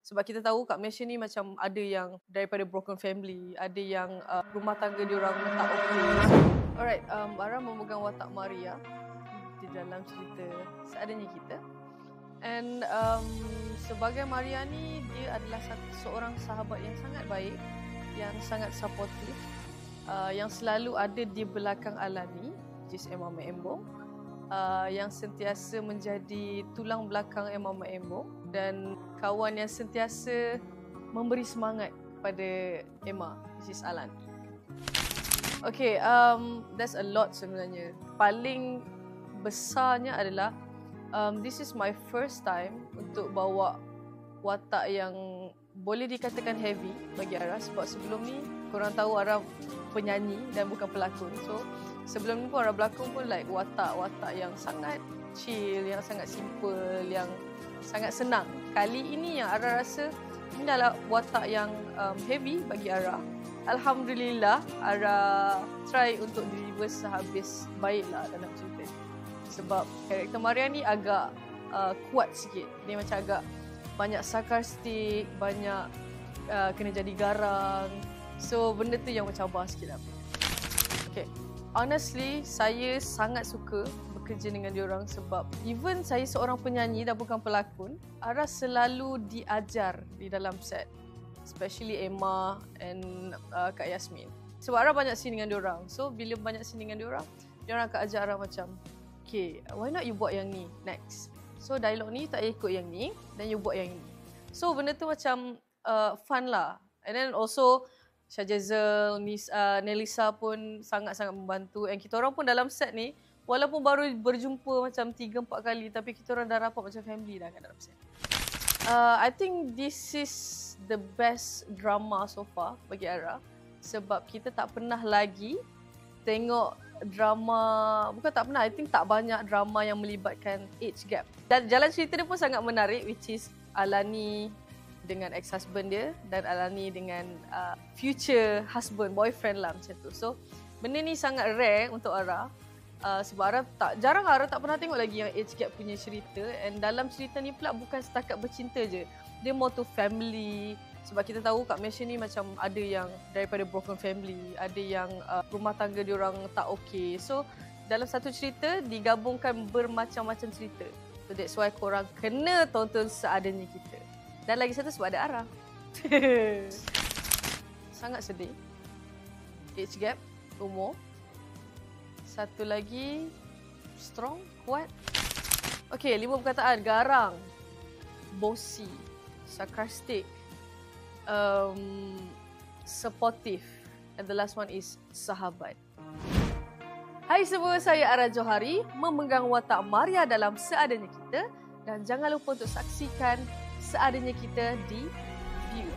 Sebab kita tahu kat Malaysia ni macam ada yang daripada broken family, ada yang rumah tangga diorang tak okey. Alright, Ara memegang watak Maria di dalam cerita Seadanya Kita. And sebagai Maria ni, dia adalah seorang sahabat yang sangat baik, yang sangat supportive, yang selalu ada di belakang Alani, which is Emma Mek Embong, yang sentiasa menjadi tulang belakang Emma Mek Embong dan kawan yang sentiasa memberi semangat kepada Emma, which is Alan. Okay, there's a lot sebenarnya. Paling besarnya adalah this is my first time untuk bawa watak yang boleh dikatakan heavy bagi Ara, sebab sebelum ni korang tahu Ara penyanyi dan bukan pelakon. So sebelum ni pun Ara berlakon pun like watak-watak yang sangat chill, yang sangat simple, yang sangat senang. Kali ini yang Ara rasa ini adalah watak yang heavy bagi Ara. Alhamdulillah, Ara try untuk deliver sehabis baiklah dalam cerita ni. Sebab karakter Maria ni agak kuat sikit. Dia macam agak banyak sarkastik, banyak kena jadi garang. So benda tu yang mencabar sikit lah. Okay. Honestly, saya sangat suka bekerja dengan diorang sebab even saya seorang penyanyi dan bukan pelakon, Ara selalu diajar di dalam set. Especially Emma and Kak Yasmin. Sebab Ara banyak scene dengan diorang. So bila banyak scene dengan diorang akan ajar Ara macam, okay, why not you buat yang ni next? So dialog ni tak ikut yang ni dan you buat yang ni. So benda tu macam fun lah. And then also Syajazel, Nelisa pun sangat-sangat membantu. And kita orang pun dalam set ni, walaupun baru berjumpa macam 3-4 kali, tapi kita orang dah rapat macam family dah kat dalam set. I think this is the best drama so far bagi Ara. Sebab kita tak pernah lagi tengok drama, bukan tak pernah, I think tak banyak drama yang melibatkan age gap. Dan jalan cerita dia pun sangat menarik, which is Alani dengan ex-husband dia dan Alani dengan future husband, boyfriend lah macam tu. So benda ni sangat rare untuk Ara. Sebab Ara jarang Ara tak pernah tengok lagi yang age gap punya cerita. And dalam cerita ni pula bukan setakat bercinta je, dia more to family. Sebab kita tahu kat Malaysia ni macam ada yang daripada broken family, ada yang rumah tangga diorang tak okey. So dalam satu cerita digabungkan bermacam-macam cerita. So that's why korang kena tonton Seadanya Kita. Dan lagi satu sebab ada Ara. Sangat sedih. Age gap, umur. Satu lagi strong, kuat. Okay, 5 perkataan. Garang, bossy, sarcastic, supportive, and the last one is sahabat. Hai semua, saya Ara Johari memegang watak Maria dalam Seadanya Kita dan jangan lupa untuk saksikan Seadanya Kita di View.